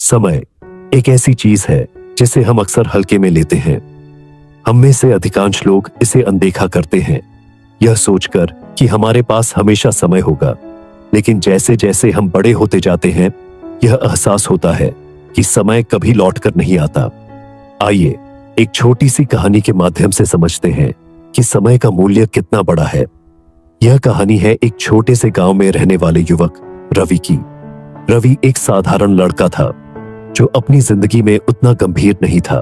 समय एक ऐसी चीज है जिसे हम अक्सर हल्के में लेते हैं। हम में से अधिकांश लोग इसे अनदेखा करते हैं, यह सोचकर कि हमारे पास हमेशा समय होगा। लेकिन जैसे जैसे हम बड़े होते जाते हैं, यह एहसास होता है कि समय कभी लौटकर नहीं आता। आइए एक छोटी सी कहानी के माध्यम से समझते हैं कि समय का मूल्य कितना बड़ा है। यह कहानी है एक छोटे से गांव में रहने वाले युवक रवि की। रवि एक साधारण लड़का था जो अपनी जिंदगी में उतना गंभीर नहीं था।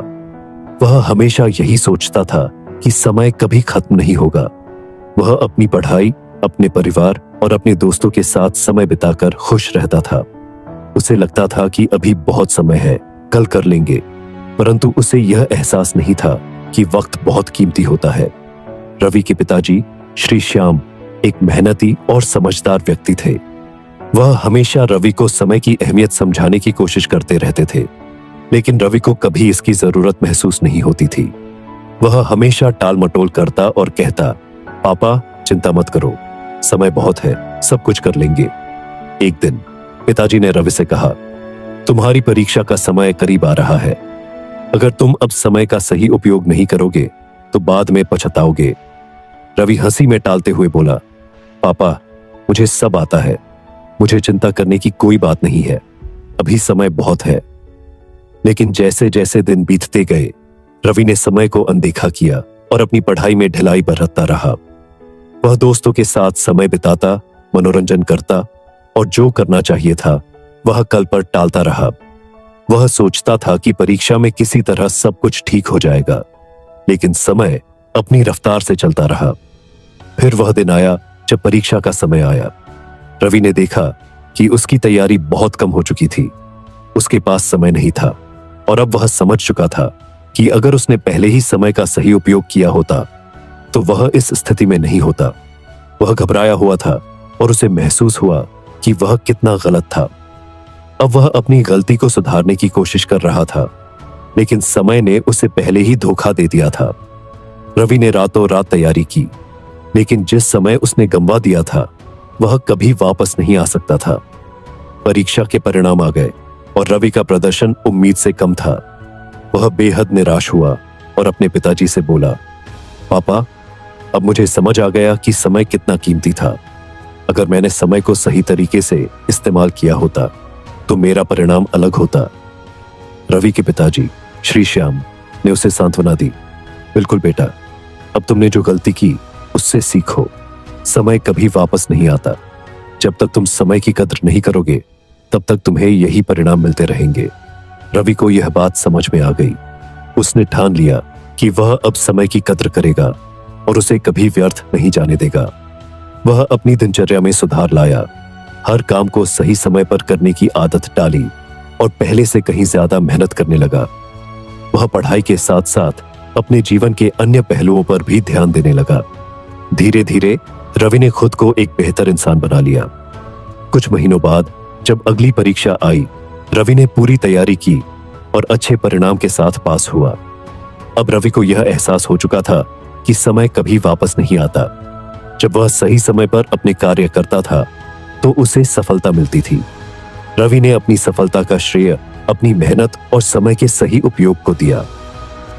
वह हमेशा यही सोचता था कि समय कभी खत्म नहीं होगा। वह अपनी पढ़ाई, अपने परिवार और अपने दोस्तों के साथ समय बिताकर खुश रहता था। उसे लगता था कि अभी बहुत समय है, कल कर लेंगे, परंतु उसे यह एहसास नहीं था कि वक्त बहुत कीमती होता है। रवि के पिताजी श्री श्याम एक मेहनती और समझदार व्यक्ति थे। वह हमेशा रवि को समय की अहमियत समझाने की कोशिश करते रहते थे, लेकिन रवि को कभी इसकी जरूरत महसूस नहीं होती थी। वह हमेशा टाल मटोल करता और कहता, पापा चिंता मत करो, समय बहुत है, सब कुछ कर लेंगे। एक दिन पिताजी ने रवि से कहा, तुम्हारी परीक्षा का समय करीब आ रहा है। अगर तुम अब समय का सही उपयोग नहीं करोगे तो बाद में पछताओगे। रवि हंसी में टालते हुए बोला, पापा मुझे सब आता है, मुझे चिंता करने की कोई बात नहीं है, अभी समय बहुत है। लेकिन जैसे जैसे दिन बीतते गए, रवि ने समय को अनदेखा किया और अपनी पढ़ाई में ढिलाई बरतता रहा। वह दोस्तों के साथ समय बिताता, मनोरंजन करता और जो करना चाहिए था वह कल पर टालता रहा। वह सोचता था कि परीक्षा में किसी तरह सब कुछ ठीक हो जाएगा, लेकिन समय अपनी रफ्तार से चलता रहा। फिर वह दिन आया जब परीक्षा का समय आया। रवि ने देखा कि उसकी तैयारी बहुत कम हो चुकी थी। उसके पास समय नहीं था और अब वह समझ चुका था कि अगर उसने पहले ही समय का सही उपयोग किया होता तो वह इस स्थिति में नहीं होता। वह घबराया हुआ था और उसे महसूस हुआ कि वह कितना गलत था। अब वह अपनी गलती को सुधारने की कोशिश कर रहा था, लेकिन समय ने उसे पहले ही धोखा दे दिया था। रवि ने रातों रात तैयारी की, लेकिन जिस समय उसने गंवा दिया था वह कभी वापस नहीं आ सकता था। परीक्षा के परिणाम आ गए और रवि का प्रदर्शन उम्मीद से कम था। वह बेहद निराश हुआ और अपने पिताजी से बोला, पापा अब मुझे समझ आ गया कि समय कितना कीमती था। अगर मैंने समय को सही तरीके से इस्तेमाल किया होता तो मेरा परिणाम अलग होता। रवि के पिताजी श्री श्याम ने उसे सांत्वना दी, बिल्कुल बेटा, अब तुमने जो गलती की उससे सीखो। समय कभी वापस नहीं आता। जब तक तुम समय की कद्र नहीं करोगे तब तक तुम्हें यही परिणाम मिलते रहेंगे। रवि को यह बात समझ में आ गई। उसने ठान लिया कि वह अब समय की कद्र करेगा और उसे कभी व्यर्थ नहीं जाने देगा। वह अपनी दिनचर्या में सुधार लाया, हर काम को सही समय पर करने की आदत डाली और पहले से कहीं ज्यादा मेहनत करने लगा। वह पढ़ाई के साथ साथ अपने जीवन के अन्य पहलुओं पर भी ध्यान देने लगा। धीरे धीरे रवि ने खुद को एक बेहतर इंसान बना लिया। कुछ महीनों बाद जब अगली परीक्षा आई, रवि ने पूरी तैयारी की और अच्छे परिणाम के साथ पास हुआ। अब रवि को यह एहसास हो चुका था कि समय कभी वापस नहीं आता। जब वह सही समय पर अपने कार्य करता था तो उसे सफलता मिलती थी। रवि ने अपनी सफलता का श्रेय अपनी मेहनत और समय के सही उपयोग को दिया।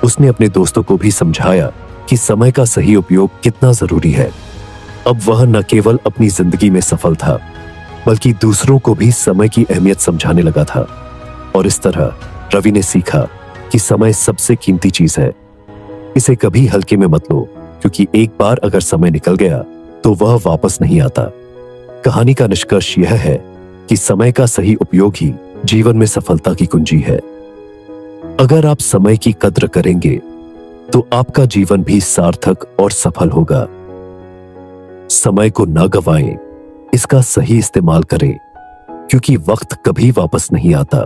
उसने अपने दोस्तों को भी समझाया कि समय का सही उपयोग कितना जरूरी है। अब वह न केवल अपनी जिंदगी में सफल था, बल्कि दूसरों को भी समय की अहमियत समझाने लगा था। और इस तरह रवि ने सीखा कि समय सबसे कीमती चीज है। इसे कभी हल्के में मत लो, क्योंकि एक बार अगर समय निकल गया तो वह वापस नहीं आता। कहानी का निष्कर्ष यह है कि समय का सही उपयोग ही जीवन में सफलता की कुंजी है। अगर आप समय की कद्र करेंगे तो आपका जीवन भी सार्थक और सफल होगा। समय को न गंवाएं, इसका सही इस्तेमाल करें, क्योंकि वक्त कभी वापस नहीं आता।